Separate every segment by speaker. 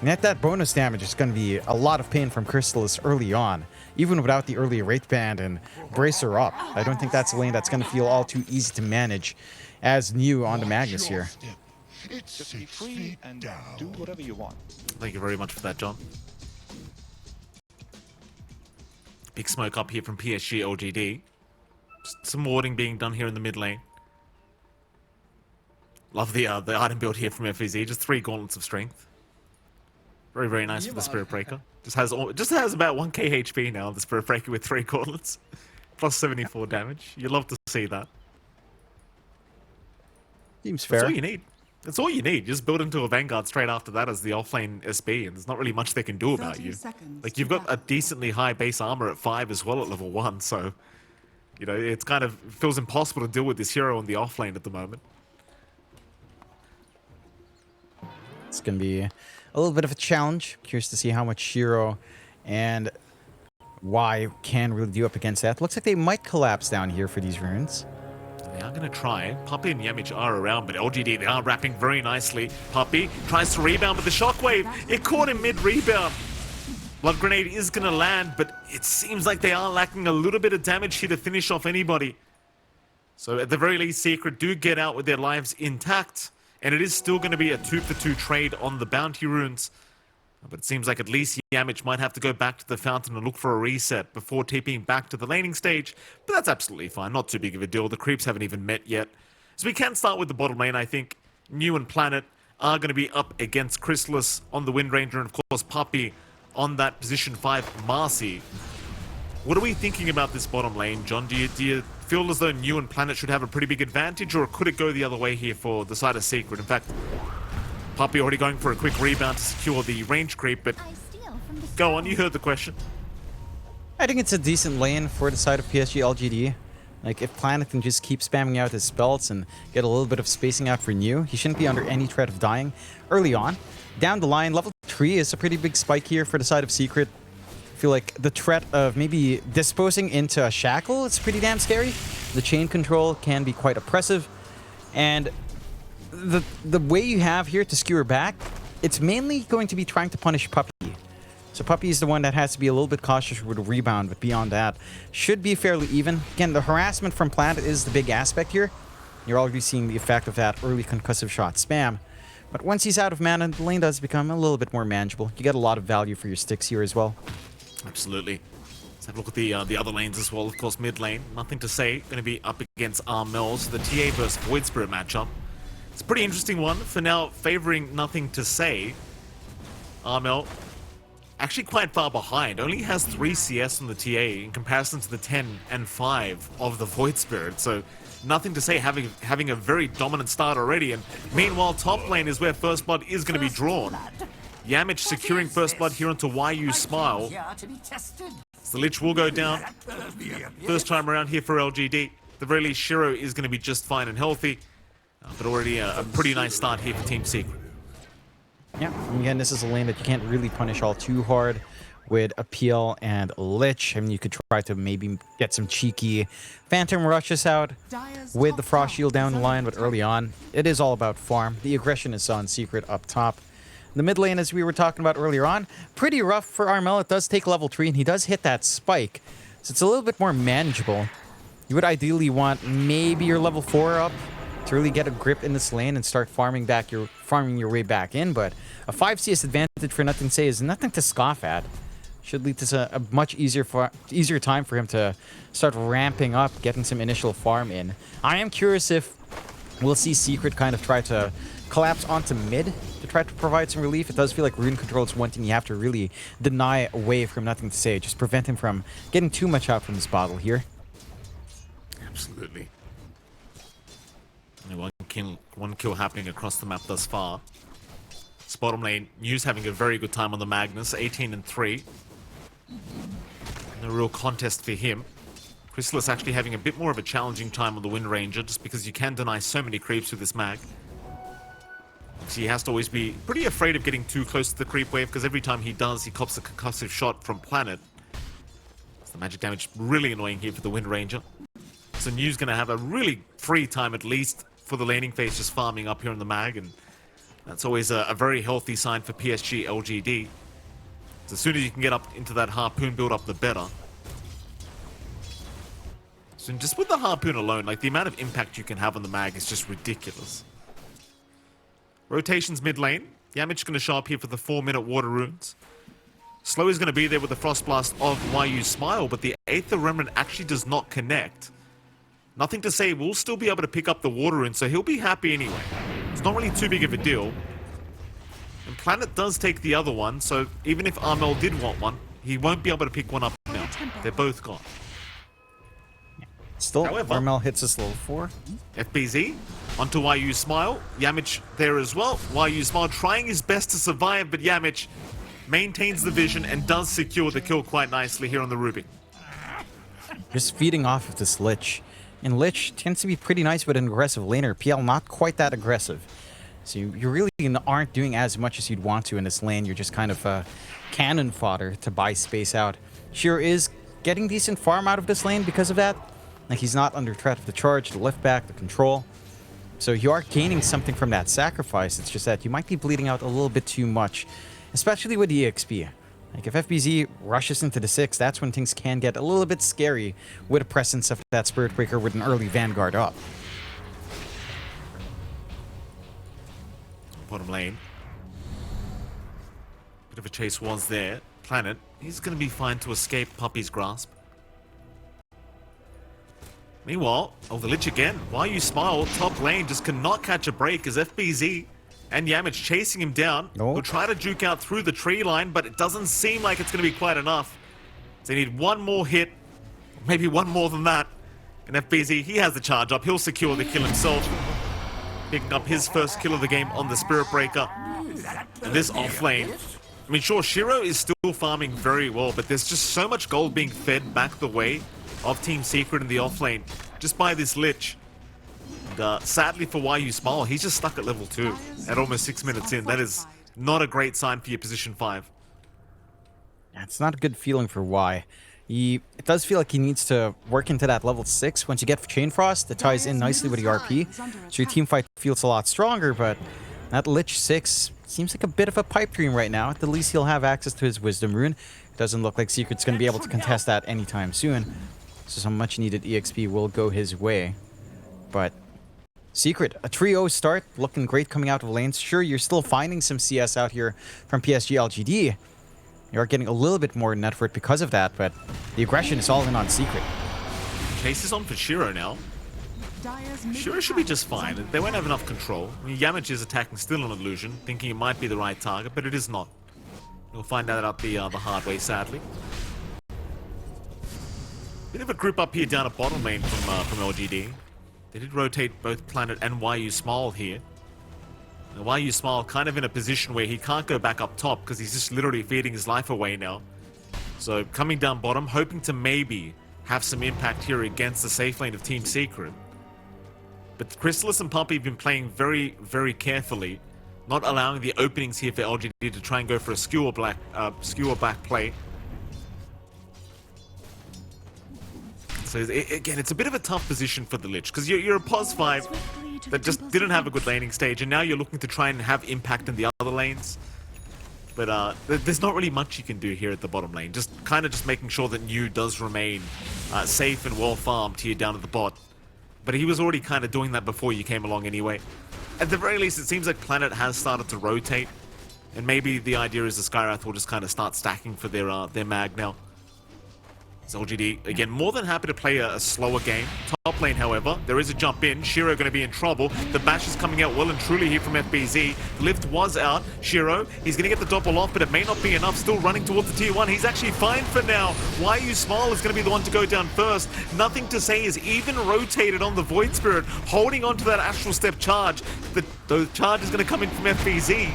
Speaker 1: And that bonus damage is going to be a lot of pain from Crystallis early on, even without the early Wraith Band and Bracer up. I don't think that's a lane that's going to feel all too easy to manage as new on the Magnus here.
Speaker 2: Just be free and do whatever you want.
Speaker 3: Thank you very much for that, John. Big smoke up here from PSG.LGD. Some warding being done here in the mid lane. Love the item build here from FEZ. Just 3 gauntlets of strength. Very, very nice for the Spirit Breaker. Just has about 1k HP now, the Spirit Breaker with 3 gauntlets. Plus 74 damage. You'd love to see that.
Speaker 1: Seems fair.
Speaker 3: That's all you need. That's all you need. Just build into a Vanguard straight after that as the offlane SB, and there's not really much they can do about you. Like, you've got a decently high base armor at 5 as well at level 1, so... You know, it's kind of... It feels impossible to deal with this hero on the offlane at the moment.
Speaker 1: It's going to be a little bit of a challenge. Curious to see how much Shiro and Y can really do up against that. Looks like they might collapse down here for these runes.
Speaker 3: They are going to try. Puppey and Yamich are around, but LGD, they are wrapping very nicely. Puppey tries to rebound, but the shockwave, it caught him mid-rebound. Blood Grenade is going to land, but it seems like they are lacking a little bit of damage here to finish off anybody. So at the very least, Secret do get out with their lives intact, and it is still going to be a 2-for-2 trade on the bounty runes. But it seems like at least Yamich might have to go back to the fountain and look for a reset before TPing back to the laning stage. But that's absolutely fine, not too big of a deal. The creeps haven't even met yet. So we can start with the bottom lane, I think. New and Planet are going to be up against Crystallis on the Wind Ranger, and of course Puppey on that position 5 Marcy. What are we thinking about this bottom lane, John? Do you feel as though New and Planet should have a pretty big advantage, or could it go the other way here for the side of Secret? In fact, Puppey already going for a quick rebound to secure the range creep, but go on, you heard the question.
Speaker 1: I think it's a decent lane for the side of PSG.LGD. Like, if Planet can just keep spamming out his spells and get a little bit of spacing out for New, he shouldn't be under any threat of dying early on. Down the line, level 3 is a pretty big spike here for the side of Secret. I feel like the threat of maybe disposing into a shackle is pretty damn scary. The chain control can be quite oppressive, and the way you have here to skewer back, it's mainly going to be trying to punish Puppey. So Puppey is the one that has to be a little bit cautious with a rebound, but beyond that, should be fairly even. Again, the harassment from Planet is the big aspect here. You're already seeing the effect of that early concussive shot spam. But once he's out of mana, the lane does become a little bit more manageable. You get a lot of value for your sticks here as well.
Speaker 3: Absolutely. Let's have a look at the other lanes as well. Of course, mid lane, nothing to say. Going to be up against Armel's, the TA versus Void Spirit matchup. It's a pretty interesting one. For now, favoring nothing to say. Armel, actually quite far behind. Only has 3 CS on the TA in comparison to the 10 and 5 of the Void Spirit. So nothing to say, having a very dominant start already. And meanwhile, top lane is where First Blood is going to be drawn. Yamich securing First Blood here onto YU Smile. So the Lich will go down. First time around here for LGD. At the very least, Shiro is going to be just fine and healthy. But already a pretty nice start here for Team Secret.
Speaker 1: Yeah, and again, this is a lane that you can't really punish all too hard with Appeal and Lich. I mean, you could try to maybe get some cheeky Phantom Rushes out with the Frost Shield down the line, but early on, it is all about farm. The aggression is on Secret up top. The mid lane, as we were talking about earlier on, pretty rough for Armel. It does take level 3, and he does hit that spike, so it's a little bit more manageable. You would ideally want maybe your level 4 up to really get a grip in this lane and start farming your way back in, but a 5 CS advantage for nothing to say is nothing to scoff at. Should lead to a much easier time for him to start ramping up, getting some initial farm in. I am curious if we'll see Secret kind of try to collapse onto mid to try to provide some relief. It does feel like rune control is one thing you have to really deny away from nothing to say. Just prevent him from getting too much out from this bottle here.
Speaker 3: Absolutely. Only one kill happening across the map thus far. Bottom lane, New's having a very good time on the Magnus, 18 and 3. No real contest for him. Crystallis actually having a bit more of a challenging time on the Wind Ranger, just because you can deny so many creeps with this mag. So he has to always be pretty afraid of getting too close to the creep wave, because every time he does, he cops a concussive shot from Planet. So the magic damage really annoying here for the Wind Ranger. So New's going to have a really free time at least for the laning phase, just farming up here in the mag, and That's always a very healthy sign for PSG.LGD. So as soon as you can get up into that Harpoon build up, the better. So just with the Harpoon alone, like the amount of impact you can have on the mag is just ridiculous. Rotations mid lane. Yamich going to show up here for the 4-minute water runes. Slow is going to be there with the Frost Blast of YU Smile, but the Aether Remnant actually does not connect. Nothing to say, we'll still be able to pick up the water rune, so he'll be happy anyway. It's not really too big of a deal. And Planet does take the other one, so even if Armel did want one, he won't be able to pick one up now. They're both gone.
Speaker 1: Still,
Speaker 3: However,
Speaker 1: Armel hits us level 4.
Speaker 3: FBZ onto YU Smile. Yamich there as well. YU Smile trying his best to survive, but Yamich maintains the vision and does secure the kill quite nicely here on the Ruby.
Speaker 1: Just feeding off of this Lich. And Lich tends to be pretty nice with an aggressive laner. PL not quite that aggressive. So you really aren't doing as much as you'd want to in this lane. You're just kind of cannon fodder to buy space out. Shiro is getting decent farm out of this lane because of that. Like, he's not under threat of the charge, the lift back, the control. So you are gaining something from that sacrifice. It's just that you might be bleeding out a little bit too much, especially with EXP. Like, if FBZ rushes into the 6, that's when things can get a little bit scary with the presence of that Spirit Breaker with an early Vanguard up.
Speaker 3: Bottom lane. Bit of a chase was there. Planet, he's going to be fine to escape Puppy's grasp. Meanwhile, oh, the Lich again. YU Smile, top lane, just cannot catch a break as FBZ and Yamich chasing him down.
Speaker 1: No.
Speaker 3: He'll try to juke out through the tree line, but it doesn't seem like it's going to be quite enough. So they need one more hit, maybe one more than that. And FBZ, he has the charge up. He'll secure the kill himself. Picking up his first kill of the game on the Spirit Breaker. And this off lane. I mean, sure, Shiro is still farming very well, but there's just so much gold being fed back the way of Team Secret in the offlane, just by this Lich. And, sadly for YU Smile, he's just stuck at level 2 at almost 6 minutes in. That is not a great sign for your position 5.
Speaker 1: Yeah, it's not a good feeling for Y. It does feel like he needs to work into that level 6. Once you get Chain Frost, it ties in nicely with the RP, so your team fight feels a lot stronger, but that Lich 6 seems like a bit of a pipe dream right now. At the least, he'll have access to his Wisdom Rune. Doesn't look like Secret's going to be able to contest that anytime soon. So some much needed EXP will go his way. But Secret, a 3-0 start, looking great coming out of lanes. Sure, you're still finding some CS out here from PSG.LGD. You are getting a little bit more net for it because of that, but the aggression is all in on Secret.
Speaker 3: Chase is on for Shiro now. Shiro should be just fine. They won't have enough control. I mean, Yamich is attacking still on Illusion, thinking it might be the right target, but it is not. We'll find that out the hard way, sadly. Bit of a group up here down at bottom lane from LGD. They did rotate both Planet and YU Smile here. Now, YU Smile kind of in a position where he can't go back up top because he's just literally feeding his life away now. So coming down bottom, hoping to maybe have some impact here against the safe lane of Team Secret. But Chrysalis and Pumpy have been playing very, very carefully, not allowing the openings here for LGD to try and go for a skewer back play. So again, it's a bit of a tough position for the Lich, because you're a POS 5 that just didn't have a good laning stage, and now you're looking to try and have impact in the other lanes. But there's not really much you can do here at the bottom lane. Just kind of just making sure that New does remain safe and well farmed here down at the bot. But he was already kind of doing that before you came along anyway. At the very least, it seems like Planet has started to rotate, and maybe the idea is the Skywrath will just kind of start stacking for their mag now. So LGD, again, more than happy to play a slower game. Top lane, however, there is a jump in. Shiro going to be in trouble. The bash is coming out well and truly here from FBZ. The lift was out. Shiro, he's going to get the double off, but it may not be enough. Still running towards the tier 1. He's actually fine for now. YU Smile is going to be the one to go down first. Nothing to say is even rotated on the Void Spirit, holding on to that Astral Step charge. The charge is going to come in from FBZ.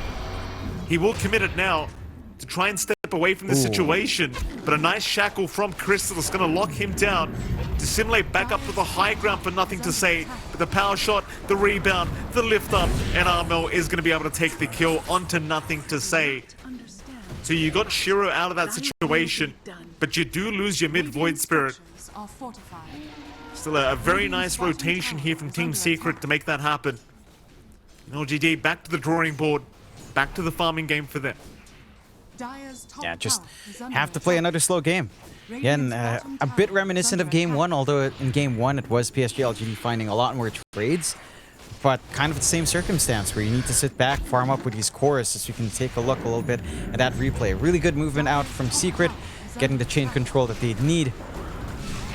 Speaker 3: He will commit it now to try and step away from the situation, but a nice shackle from Crystal is going to lock him down. Dissimulate back up to the high ground for Nothing to Say, but the power shot, the rebound, the lift up, and Armel is going to be able to take the kill onto Nothing to Say. So you got Shiro out of that situation, but you do lose your mid Void Spirit. Still a very nice rotation here from Team Secret to make that happen. LGD back to the drawing board, back to the farming game for them.
Speaker 1: Yeah, just have to play another slow game. Again, a bit reminiscent of Game 1, although in Game 1 it was PSG.LGD finding a lot more trades, but kind of the same circumstance where you need to sit back, farm up with these cores, as you can take a look a little bit at that replay. Really good movement out from Secret, getting the chain control that they need,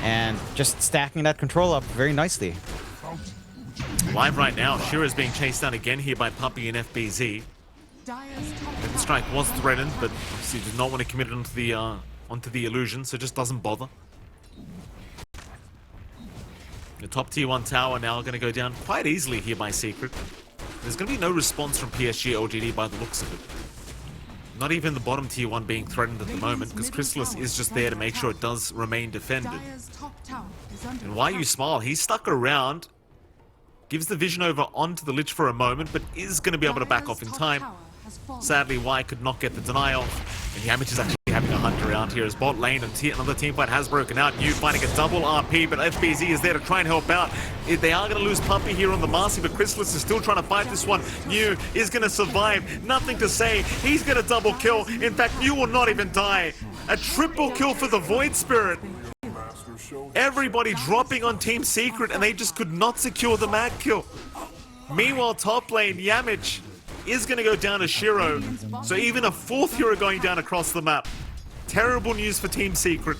Speaker 1: and just stacking that control up very nicely.
Speaker 3: Live right now, Shira's being chased down again here by Puppey and FBZ. The strike was threatened, but obviously did not want to commit it onto the illusion, so just doesn't bother. The top tier 1 tower now going to go down quite easily here by Secret. There's going to be no response from PSG.LGD by the looks of it. Not even the bottom tier 1 being threatened at the moment, because Chrysalis is just there to make sure it does remain defended. And why you smile, he's stuck around, gives the vision over onto the Lich for a moment, but is going to be able to back off in time. Sadly, Y could not get the deny off, and Yamich is actually having a hunt around here as bot lane, and another team fight has broken out. New finding a double RP, but FBZ is there to try and help out. They are going to lose Puppey here on the Marcy, but Chrysalis is still trying to fight this one. New is going to survive. Nothing to say. He's going to double kill. In fact, New will not even die. A triple kill for the Void Spirit. Everybody dropping on Team Secret, and they just could not secure the mag kill. Meanwhile, top lane, Yamich is going to go down to Shiro. So even a fourth hero going down across the map. Terrible news for Team Secret.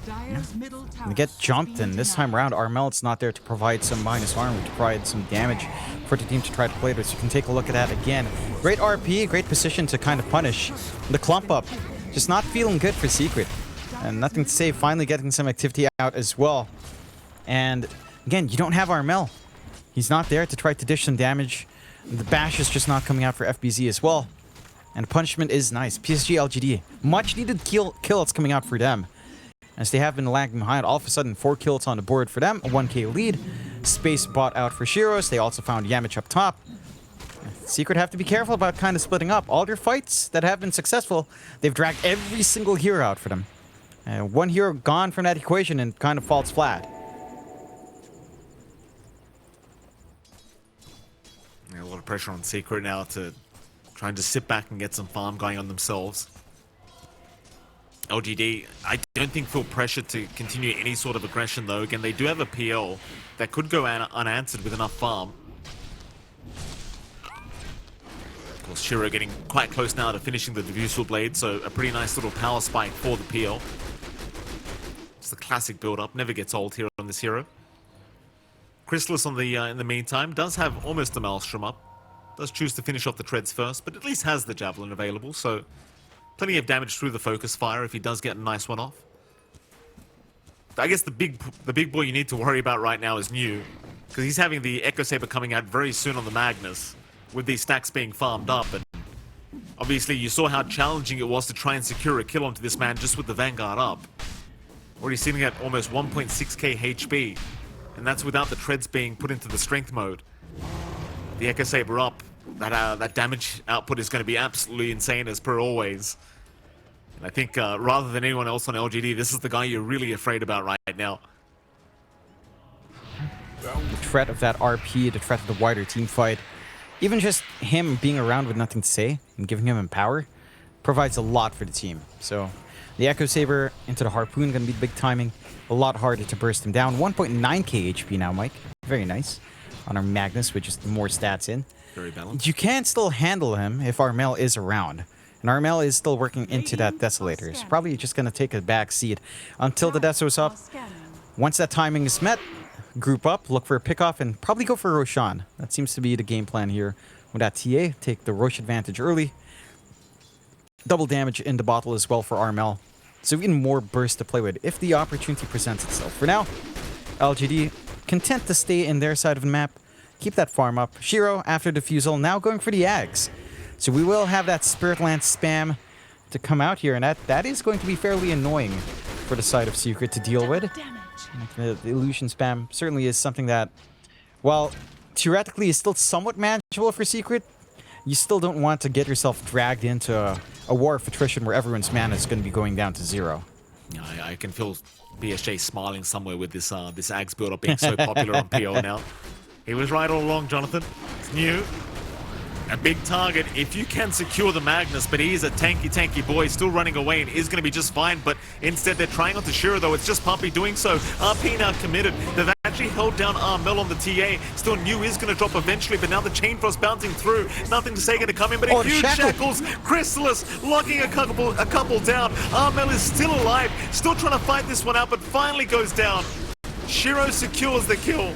Speaker 1: They get jumped, and this time around, Armel's not there to provide some minus armor, to provide some damage for the team to try to play with. So you can take a look at that again. Great RP, great position to kind of punish the clump up. Just not feeling good for Secret. And nothing to say, finally getting some activity out as well. And again, you don't have Armel. He's not there to try to dish some damage. The bash is just not coming out for FBZ as well. And punishment is nice. PSG.LGD, much needed kills coming out for them, as they have been lagging behind. All of a sudden, 4 kills on the board for them, a 1k lead. Space bought out for Shiros. They also found Yamich up top. Secret have to be careful about kind of splitting up. All their fights that have been successful, they've dragged every single hero out for them. One hero gone from that equation and kind of falls flat.
Speaker 3: A lot of pressure on Secret now to try and just sit back and get some farm going on themselves. LGD, I don't think feel pressure to continue any sort of aggression though. Again, they do have a PL that could go unanswered with enough farm. Of course, Shiro getting quite close now to finishing the Diffusal Blade, so a pretty nice little power spike for the PL. It's the classic build-up, never gets old here on this hero. Chrysalis on the in the meantime does have almost a Maelstrom up. Does choose to finish off the treads first, but at least has the Javelin available, so plenty of damage through the focus fire if he does get a nice one off. I guess the big boy you need to worry about right now is New, because he's having the Echo Saber coming out very soon on the Magnus, with these stacks being farmed up, and obviously you saw how challenging it was to try and secure a kill onto this man just with the Vanguard up. Already sitting at almost 1.6k HP, and that's without the treads being put into the strength mode. The Echo Saber up, that damage output is going to be absolutely insane as per always. And I think rather than anyone else on LGD, this is the guy you're really afraid about right now.
Speaker 1: The threat of that RP, the threat of the wider team fight, even just him being around with nothing to say and giving him power provides a lot for the team. So the Echo Saber into the Harpoon going to be big timing. A lot harder to burst him down. 1.9k HP now, Mike. Very nice. On our Magnus with just more stats in.
Speaker 3: Very balanced.
Speaker 1: You can still handle him if Armel is around. And Armel is still working into that Desolator. It's probably just going to take a back seat until the Deso's up. Once that timing is met, group up, look for a pickoff, and probably go for Roshan. That seems to be the game plan here with that TA. Take the Rosh advantage early. Double damage in the bottle as well for Armel. So even more burst to play with if the opportunity presents itself. For now, LGD content to stay in their side of the map. Keep that farm up. Shiro, after Diffusal, now going for the Ags. So we will have that Spirit Lance spam to come out here, and that is going to be fairly annoying for the side of Secret to deal with. The illusion spam certainly is something that, while theoretically is still somewhat manageable for Secret, you still don't want to get yourself dragged into a war of attrition where everyone's mana is going to be going down to 0.
Speaker 3: I can feel BSJ smiling somewhere with this Ags build-up being so popular on PO now. He was right all along, Jonathan. It's New. A big target if you can secure the Magnus, but he's a tanky boy still running away and is going to be just fine. But instead they're trying onto Shiro, though. It's just Puppy doing so. RP now committed. They've actually held down Armel on the TA. Still New is going to drop eventually, but now the Chain Frost bouncing through. Nothing to say going to come in, but a huge shackles. Chrysalis locking a couple down. Armel is still alive, still trying to fight this one out, but finally goes down. Shiro secures the kill.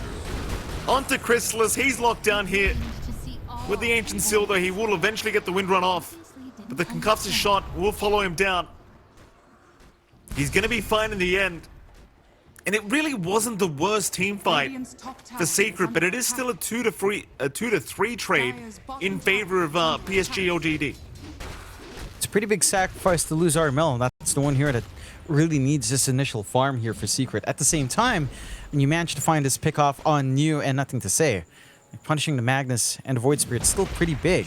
Speaker 3: Onto Chrysalis, he's locked down here. With the Ancient Seal, though, he will eventually get the wind run off. But the concussive shot will follow him down. He's going to be fine in the end. And it really wasn't the worst team fight for Secret, but it is still a 2-3 trade in favor of PSG.LGD.
Speaker 1: It's a pretty big sacrifice to lose Armel. That's the one here that really needs this initial farm here for Secret. At the same time, when you manage to find this pick off on New and nothing to say, punishing the Magnus and the Void Spirit is still pretty big.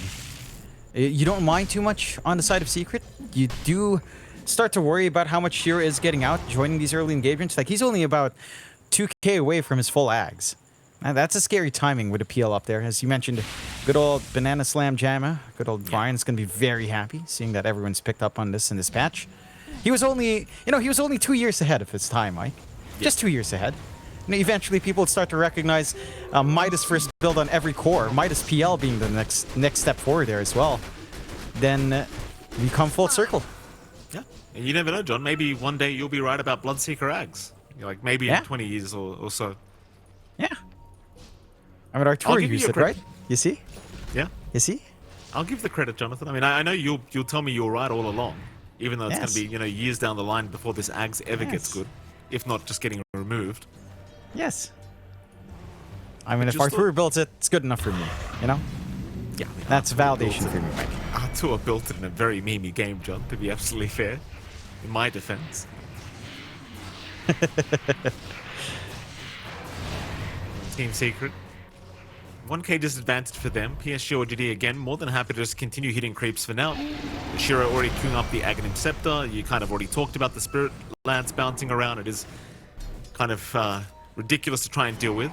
Speaker 1: You don't mind too much on the side of Secret. You do start to worry about how much Shiro is getting out, joining these early engagements. Like, he's only about 2k away from his full ags. Now, that's a scary timing with a PL up there. As you mentioned, good old Banana Slam Jamma, good old Brian is going to be very happy seeing that everyone's picked up on this in this patch. He was only, he was only 2 years ahead of his time, Mike. Just 2 years ahead. And eventually people would start to recognize Midas first build on every core, Midas PL being the next step forward there as well. Then we come full circle.
Speaker 3: Yeah, and you never know, John. Maybe one day you'll be right about Bloodseeker Ags. Like maybe in 20 years or so.
Speaker 1: Yeah. I mean, Arturo used it, right? You see?
Speaker 3: Yeah.
Speaker 1: You see?
Speaker 3: I'll give the credit, Jonathan. I mean, I know you'll tell me you're right all along, even though it's going to be years down the line before this Ags ever gets good, if not just getting removed.
Speaker 1: Yes. I mean, if Arturo builds it, it's good enough for me, Yeah.
Speaker 3: I mean,
Speaker 1: that's validation for me, Mike.
Speaker 3: Arturo built it in a very memey game, John, to be absolutely fair, in my defense. Team Secret. 1k disadvantage for them. PSG.LGD again, more than happy to just continue hitting creeps for now. Shiro already queuing up the Aghanim Scepter. You kind of already talked about the Spirit Lance bouncing around. It is kind of ridiculous to try and deal with.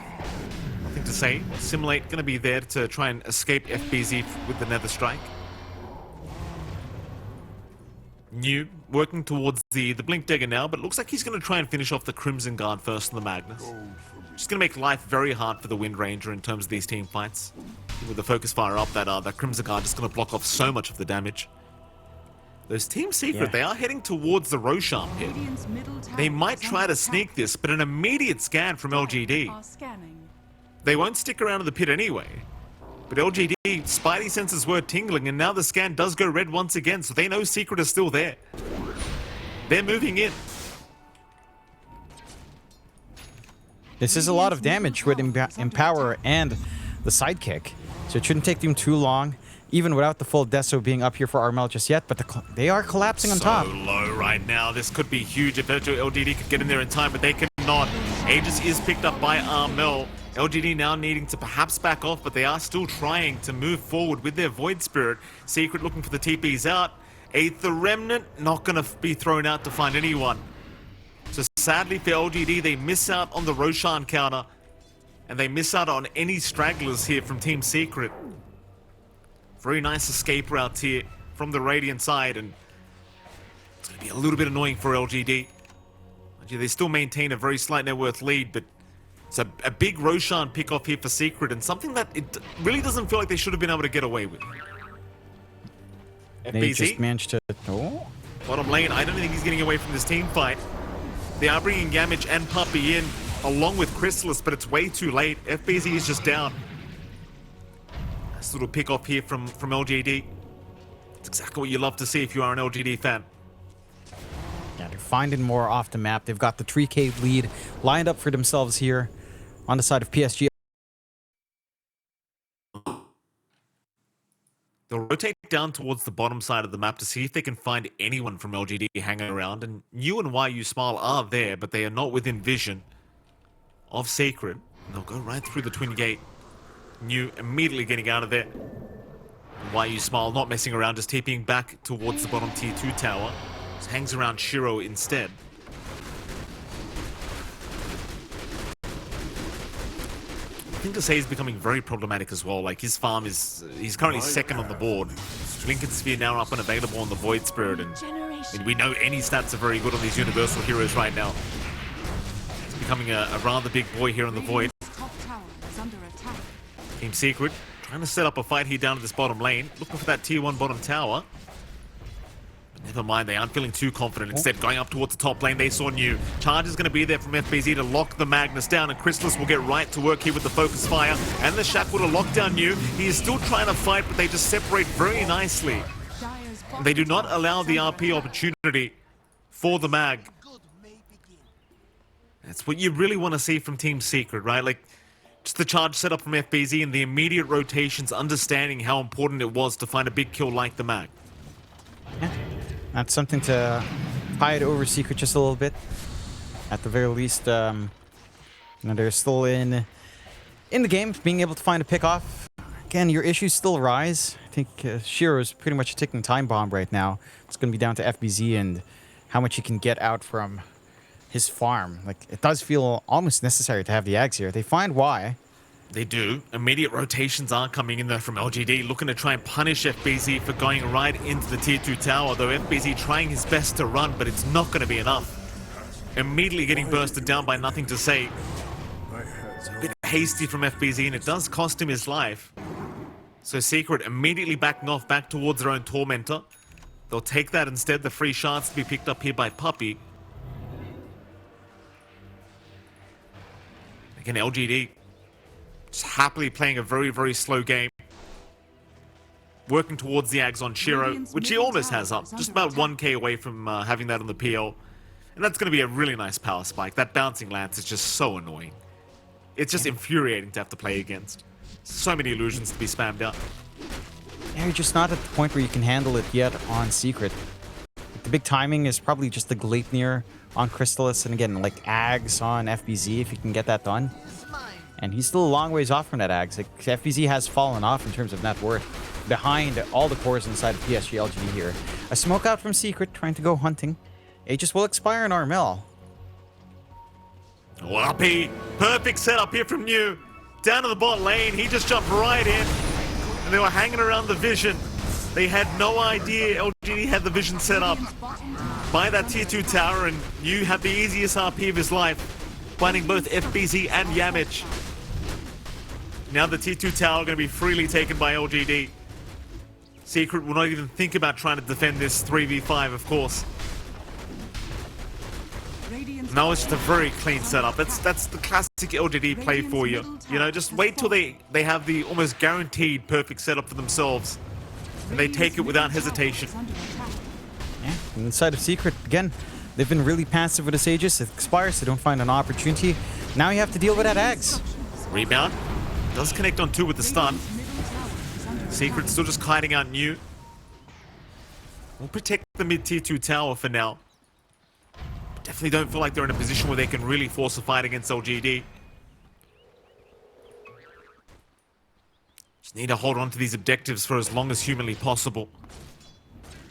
Speaker 3: Nothing to say. Simulate going to be there to try and escape FBZ with the Nether Strike. New working towards the Blink Dagger now, but looks like he's going to try and finish off the Crimson Guard first on the Magnus. Just going to make life very hard for the Wind Ranger in terms of these team fights. With the Focus Fire up, that Crimson Guard is going to block off so much of the damage. Those Team Secret, they are heading towards the Roshan pit. They might try to sneak this, but an immediate scan from LGD. They won't stick around in the pit anyway. But LGD, Spidey senses were tingling, and now the scan does go red once again, so they know Secret is still there. They're moving in.
Speaker 1: This is a lot of damage with Empower and the Sidekick, so it shouldn't take them too long, even without the full Deso being up here for Armel just yet, but they are collapsing on top.
Speaker 3: So low right now. This could be huge if LGD could get in there in time, but they cannot. Aegis is picked up by Armel. LGD now needing to perhaps back off, but they are still trying to move forward with their Void Spirit. Secret looking for the TPs out. Aether Remnant not going to be thrown out to find anyone. So sadly for LGD, they miss out on the Roshan counter, and they miss out on any stragglers here from Team Secret. Very nice escape route here from the Radiant side, and it's going to be a little bit annoying for LGD. They still maintain a very slight net worth lead, but it's a big Roshan pick off here for Secret, and something that it really doesn't feel like they should have been able to get away with.
Speaker 1: They just managed to... Oh.
Speaker 3: Bottom lane, I don't think he's getting away from this team fight. They are bringing Gamage and Puppy in, along with Chrysalis, but it's way too late. FBZ is just down. Nice little pick off here from LGD. It's exactly what you love to see if you are an LGD fan.
Speaker 1: Yeah, they're finding more off the map. They've got the 3k lead lined up for themselves here on the side of PSG.
Speaker 3: They'll rotate down towards the bottom side of the map to see if they can find anyone from LGD hanging around. And you and YU Smile are there, but they are not within vision of Sacred. And they'll go right through the Twin Gate. New immediately getting out of there. YU Smile not messing around, just TPing back towards the bottom tier 2 tower. Just hangs around Shiro instead. Nothing to say is becoming very problematic as well. Like his farm is, he's currently second on the board. Lincoln Sphere now up and available on the Void Spirit, and we know any stats are very good on these Universal heroes right now. He's becoming a rather big boy here on the Void. Team Secret trying to set up a fight here down at this bottom lane, looking for that tier 1 bottom tower. Never mind, they aren't feeling too confident. Instead, going up towards the top lane, they saw new. Charge is going to be there from FBZ to lock the Magnus down, and Crystallis will get right to work here with the Focus Fire and the Shackle to lock down new. He is still trying to fight, but they just separate very nicely. They do not allow the RP opportunity for the Mag. That's what you really want to see from Team Secret, right? Like, just the charge setup from FBZ and the immediate rotations, understanding how important it was to find a big kill like the Mag.
Speaker 1: Yeah. That's something to hide over Secret just a little bit. At the very least, you know, they're still in the game, being able to find a pick off. Again, your issues still rise. I think Shiro is pretty much a ticking time bomb right now. It's going to be down to FBZ and how much he can get out from his farm. Like, it does feel almost necessary to have the Ags here. They find why.
Speaker 3: They do. Immediate rotations are coming in there from LGD, looking to try and punish FBZ for going right into the tier 2 tower, though FBZ trying his best to run, but it's not going to be enough. Immediately getting bursted down by Nothing to Say. It's a bit hasty from FBZ, and it does cost him his life. So Secret immediately backing off back towards their own Tormentor. They'll take that instead, the free shards to be picked up here by Puppey. Again, LGD just happily playing a very, very slow game. Working towards the Ags on Shiro, which he almost has up. Just about 1k away from having that on the PL. And that's going to be a really nice power spike. That bouncing lance is just so annoying. It's just infuriating to have to play against. So many illusions to be spammed out.
Speaker 1: Yeah, you're just not at the point where you can handle it yet on Secret. The big timing is probably just the Gleipnir on Crystallis, and again, like Ags on FBZ if you can get that done. And he's still a long ways off from that Ags. Like, FBZ has fallen off in terms of net worth behind all the cores inside of PSG.LGD here. A smoke out from Secret, trying to go hunting. Aegis will expire in Armel.
Speaker 3: Oh, RP, perfect setup here from New. Down to the bot lane, he just jumped right in. And they were hanging around the vision. They had no idea LGD had the vision set up by that tier 2 tower, and New had the easiest RP of his life, finding both FBZ and Yamich. Now the tier 2 tower going to be freely taken by LGD. Secret will not even think about trying to defend this 3v5, of course. Now it's just a very clean setup. That's the classic LGD play for you. You know, just wait till they have the almost guaranteed perfect setup for themselves, and they take it without hesitation.
Speaker 1: Yeah, inside of Secret, again, they've been really passive with this Aegis. It expires, they don't find an opportunity. Now you have to deal with that Ags.
Speaker 3: Rebound. Does connect on 2 with the stun. Secret still just kiting out New. We'll protect the mid-tier 2 tower for now. Definitely don't feel like they're in a position where they can really force a fight against LGD. Just need to hold on to these objectives for as long as humanly possible.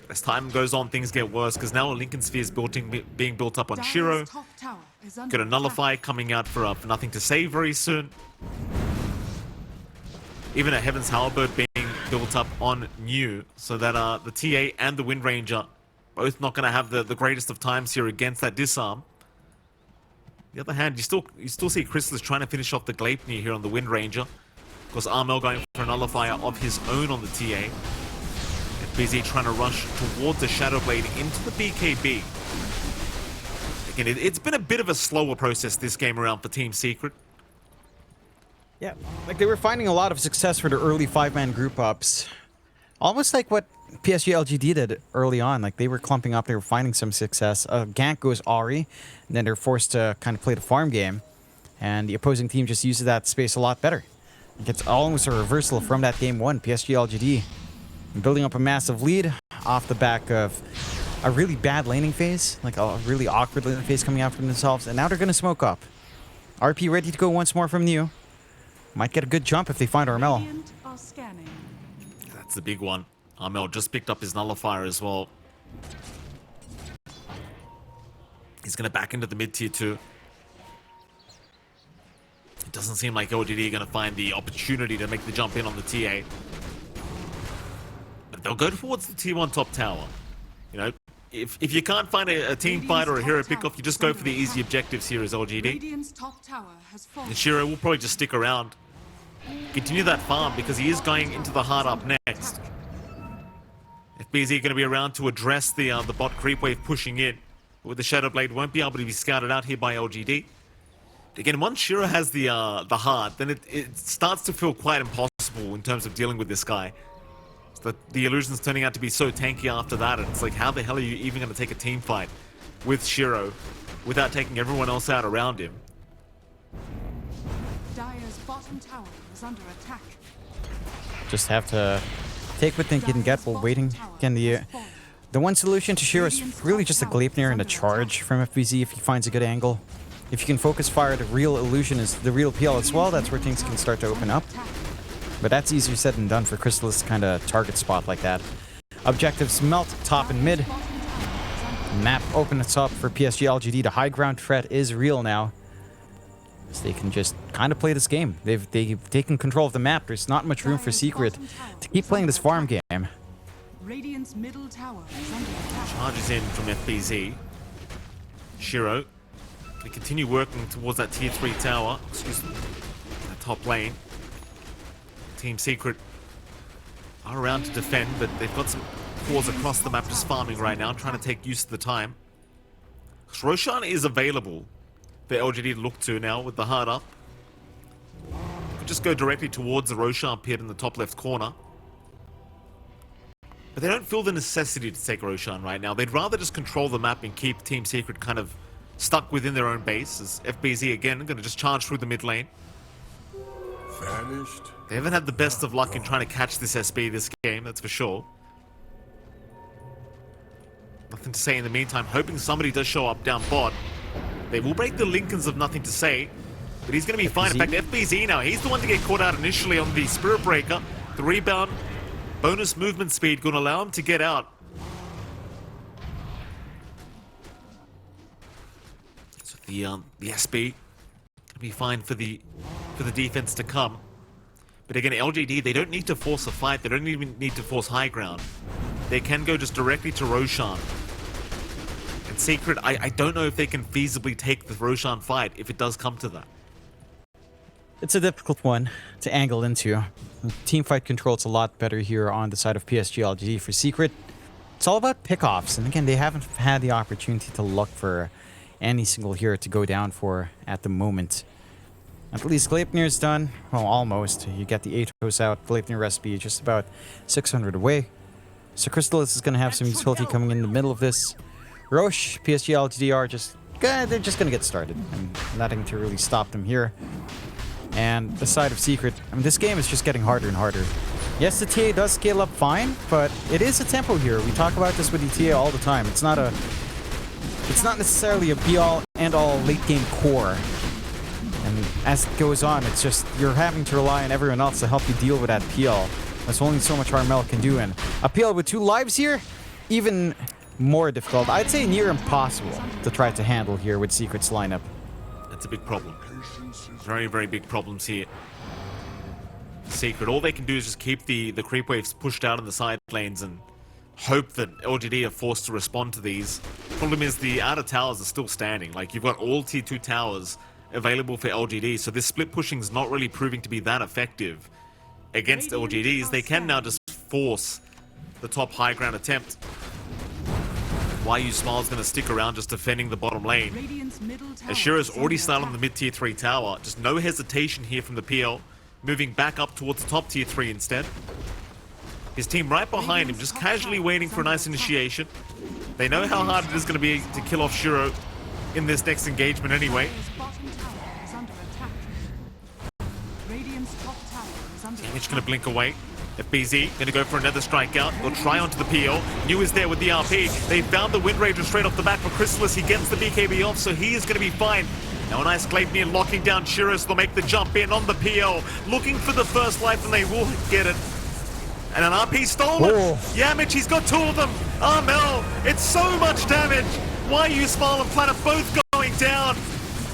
Speaker 3: As time goes on, things get worse, because now a Lincoln Sphere is being built up on Shiro. Got a Nullify coming out for Nothing to Say very soon. Even a Heaven's Halberd being built up on New, so that the TA and the Wind Ranger both not going to have the greatest of times here against that disarm. On the other hand, you still see Crystallis trying to finish off the Gleipnir here on the Wind Ranger. Of course, Armel going for a Nullifier of his own on the TA. FBZ trying to rush towards the Shadow Blade into the BKB. Again, it's been a bit of a slower process this game around for Team Secret.
Speaker 1: Yeah, like they were finding a lot of success for their early 5-man group ups. Almost like what PSG.LGD did early on. Like, they were clumping up, they were finding some success. Gank goes Ahri, and then they're forced to kind of play the farm game. And the opposing team just uses that space a lot better. It's almost a reversal from that game 1, PSG.LGD. Building up a massive lead off the back of a really bad laning phase. Like, a really awkward laning phase coming out from themselves. And now they're going to smoke up. RP ready to go once more from New. Might get a good jump if they find Armel.
Speaker 3: That's the big one. Armel just picked up his Nullifier as well. He's going to back into the mid-tier 2. doesn't seem like LGD are going to find the opportunity to make the jump in on the TA. But they'll go towards the T1 top tower. You know, if you can't find a team fight or a hero pickoff, you just go for the easy objectives here as LGD. And Shiro will probably just stick around, continue that farm, because he is going into the hard up next. FBZ going to be around to address the bot creep wave pushing in. With the Shadow Blade, won't be able to be scouted out here by LGD. Again, once Shiro has the heart, then it starts to feel quite impossible in terms of dealing with this guy. The illusion's turning out to be so tanky after that, and it's like, how the hell are you even going to take a team fight with Shiro without taking everyone else out around him?
Speaker 4: Dire's bottom tower is under attack.
Speaker 1: Just have to take what they can get while waiting. Again, the one solution to Shiro is really just a Gleipnir and a charge from FBZ if he finds a good angle. If you can focus fire, the real illusion is the real PL as well. That's where things can start to open up. But that's easier said than done for Crystallis kind of target spot like that. Objectives melt top and mid. Map opens up for PSG.LGD. The high ground threat is real now. So they can just kind of play this game. They've taken control of the map. There's not much room for Secret to keep playing this farm game.
Speaker 4: Radiant's middle tower is under attack.
Speaker 3: Charges in from FBZ. Shiro. They continue working towards that tier 3 tower. Excuse me. The top lane. Team Secret are around to defend, but they've got some cores across the map just farming right now, trying to take use of the time. Roshan is available for LGD to look to now with the hard up. Could just go directly towards the Roshan pit in the top left corner. But they don't feel the necessity to take Roshan right now. They'd rather just control the map and keep Team Secret kind of stuck within their own base, as FBZ again going to just charge through the mid lane.
Speaker 5: Vanished.
Speaker 3: They haven't had the best of luck in trying to catch this SB this game, that's for sure. Nothing to say in the meantime, hoping somebody does show up down bot. They will break the Lincolns of nothing to say, but he's going to be fine. In fact, FBZ now, he's the one to get caught out initially on the Spirit Breaker. The rebound, bonus movement speed, going to allow him to get out. So the SB going to be fine for the defense to come. But again, LGD, they don't need to force a fight. They don't even need to force high ground. They can go just directly to Roshan. And Secret, I don't know if they can feasibly take the Roshan fight if it does come to that.
Speaker 1: It's a difficult one to angle into. Teamfight control's a lot better here on the side of PSG.LGD for Secret. It's all about pickoffs, and again, they haven't had the opportunity to look for any single hero to go down for at the moment. At least Gleipnir's done. Well, almost. You get the Atos out. Gleipnir recipe just about 600 away. So Crystallis is going to have some utility coming in the middle of this. Roche, PSG.LGD are just... they're just going to get started. And nothing to really stop them here. And the side of Secret... I mean, this game is just getting harder and harder. Yes, the TA does scale up fine, but it is a tempo here. We talk about this with the TA all the time. It's not necessarily a be-all, end-all late-game core. And as it goes on, it's just you're having to rely on everyone else to help you deal with that PL. There's only so much Armel can do, and a PL with 2 lives here, even more difficult. I'd say near impossible to try to handle here with Secret's lineup.
Speaker 3: That's a big problem. Very, very big problems here. Secret, all they can do is just keep the creep waves pushed out in the side lanes and hope that LGD are forced to respond to these. Problem is the outer towers are still standing. Like, you've got all tier 2 towers available for LGD, so this split pushing is not really proving to be that effective against LGDs. They can now just force the top high ground attempt. YU Smile's going to stick around just defending the bottom lane. Ashira's already started on the mid tier 3 tower. Just no hesitation here from the PL, moving back up towards the top tier 3 instead. His team right behind him, just casually waiting for a nice initiation. They know how hard it is going to be to kill off Shiro in this next engagement anyway. Damage going to blink away. FBZ going to go for another strikeout. They'll try onto the PL. New is there with the RP. They found the Wind Ranger straight off the back for Crystallis. He gets the BKB off, so he is going to be fine. Now a nice Gleipnir locking down Shiro, so they'll make the jump in on the PL. Looking for the first life, and they will get it. And an RP stolen.
Speaker 1: Oh.
Speaker 3: Yamich, he's got 2 of them. Armel, it's so much damage. YU Smile and Planet both going down.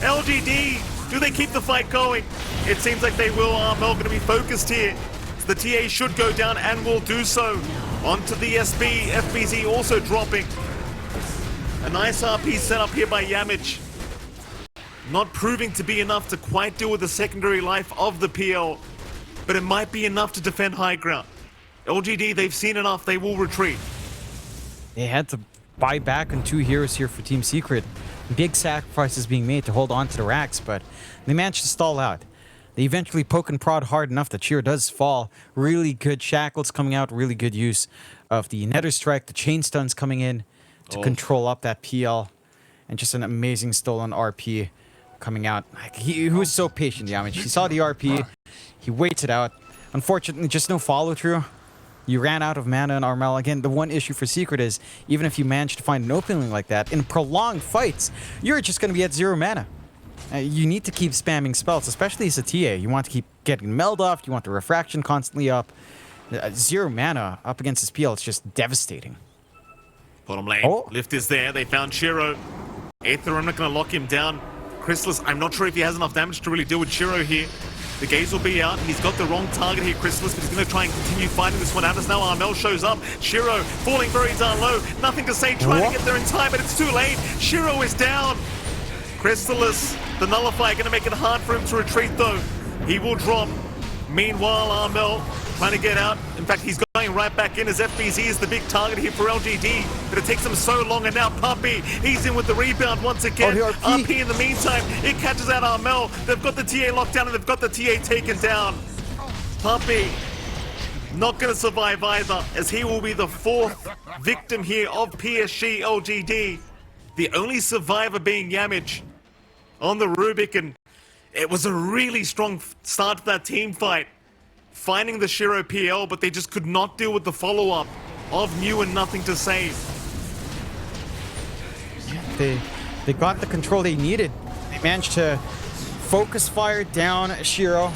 Speaker 3: LGD Do they keep the fight going? It seems like they will. Armel going to be focused here. So the TA should go down and will do so. Onto the SB. FBZ also dropping. A nice RP set up here by Yamich. Not proving to be enough to quite deal with the secondary life of the PL. But it might be enough to defend high ground. LGD, they've seen enough. They will retreat.
Speaker 1: They had to buy back on 2 heroes here for Team Secret. Big sacrifices being made to hold on to the racks, but they managed to stall out. They eventually poke and prod hard enough that Shiro does fall. Really good shackles coming out, really good use of the Nether Strike, the chain stuns coming in to control up that PL, and just an amazing stolen RP coming out. Like, he was so patient, Yamich. He saw the RP, he waits it out. Unfortunately, just no follow through. You ran out of mana in Armel. Again, the one issue for Secret is, even if you manage to find an opening like that, in prolonged fights, you're just going to be at 0 mana. You need to keep spamming spells, especially as a TA. You want to keep getting meld off, you want the refraction constantly up. 0 mana up against this PL, it's just devastating.
Speaker 3: Bottom lane, lift is there. They found Shiro. Aether, I'm not going to lock him down. Chrysalis, I'm not sure if he has enough damage to really deal with Shiro here. The gaze will be out. He's got the wrong target here, Chrysalis, but he's going to try and continue fighting this one out as now Armel shows up. Shiro falling very down low. Nothing to say, trying to get there in time, but it's too late. Shiro is down. Chrysalis, the nullifier, going to make it hard for him to retreat though. He will drop. Meanwhile, Armel trying to get out. In fact, he's going right back in as FBZ is the big target here for LGD. But it takes him so long, and now Puppy, he's in with the rebound once again. RP in the meantime, it catches out Armel. They've got the TA locked down and they've got the TA taken down. Puppy not going to survive either, as he will be the 4th victim here of PSG.LGD. The only survivor being Yamich on the Rubik, and it was a really strong start to that team fight. Finding the Shiro PL, but they just could not deal with the follow-up of New and Nothing to Say.
Speaker 1: They got the control they needed. They managed to focus fire down Shiro.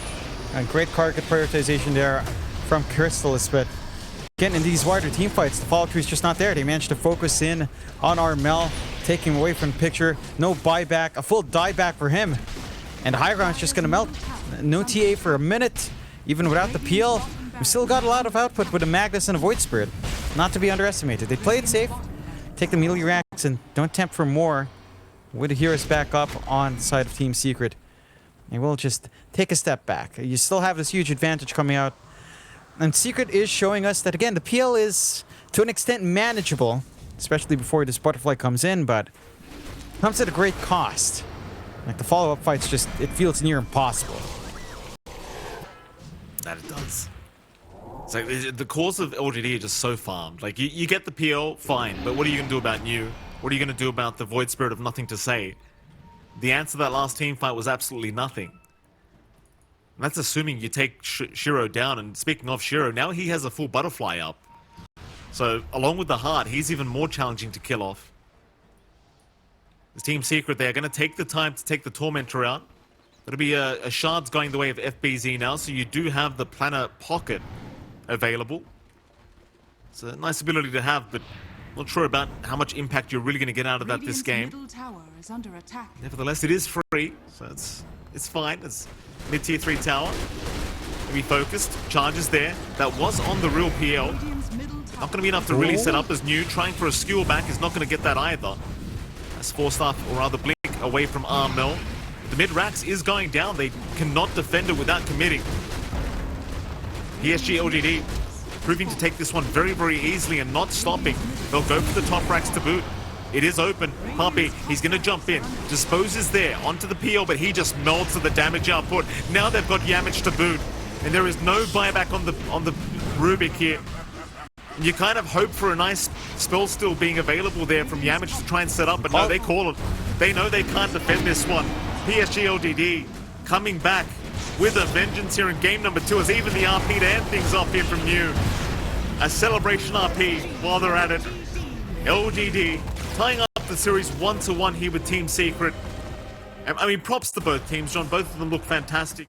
Speaker 1: A great target prioritization there from Chrysalis, but again, in these wider team fights, the follow-through is just not there. They managed to focus in on Armel, taking him away from the picture. No buyback, a full dieback for him. And high ground's just gonna melt. No TA for a minute. Even without the PL, we still got a lot of output with a Magnus and a Void Spirit. Not to be underestimated. They play it safe, take the melee racks, and don't tempt for more. With the heroes back up on the side of Team Secret, and we'll just take a step back. You still have this huge advantage coming out. And Secret is showing us that, again, the PL is, to an extent, manageable, especially before this butterfly comes in, but comes at a great cost. Like, the follow-up fights just, it feels near impossible.
Speaker 3: That it does. It's like the cores of LGD are just so farmed. Like, you get the PL, fine, but what are you going to do about New? What are you going to do about the Void Spirit of Nothing to Say? The answer to that last team fight was absolutely nothing. And that's assuming you take Shiro down. And speaking of Shiro, now he has a full butterfly up. So, along with the heart, he's even more challenging to kill off. This Team Secret, they're going to take the time to take the Tormentor out. It'll be a shards going the way of FBZ now, so you do have the Planner Pocket available. It's a nice ability to have, but not sure about how much impact you're really going to get out of that this game.
Speaker 4: Middle tower is under attack.
Speaker 3: Nevertheless, it is free, so it's fine. It's mid-tier 3 tower. Be focused. Charges there. That was on the real PL. Not going to be enough to really set up as New. Trying for a skewer back is not going to get that either. That's 4-star, or rather Blink, away from Armel. The mid-racks is going down. They cannot defend it without committing. PSG.LGD proving to take this one very, very easily and not stopping. They'll go for the top racks to boot. It is open. Puppy, he's going to jump in. Disposes there onto the PL, but he just melts to the damage output. Now they've got Yamich to boot. And there is no buyback on the Rubik here. You kind of hope for a nice spell still being available there from Yamich to try and set up, but no, they call it. They know they can't defend this one. PSG.LGD coming back with a vengeance here in game number 2 as even the RP to end things off here from New. A celebration RP while they're at it. LGD tying up the series 1-1 here with Team Secret. I mean, props to both teams, John. Both of them look fantastic.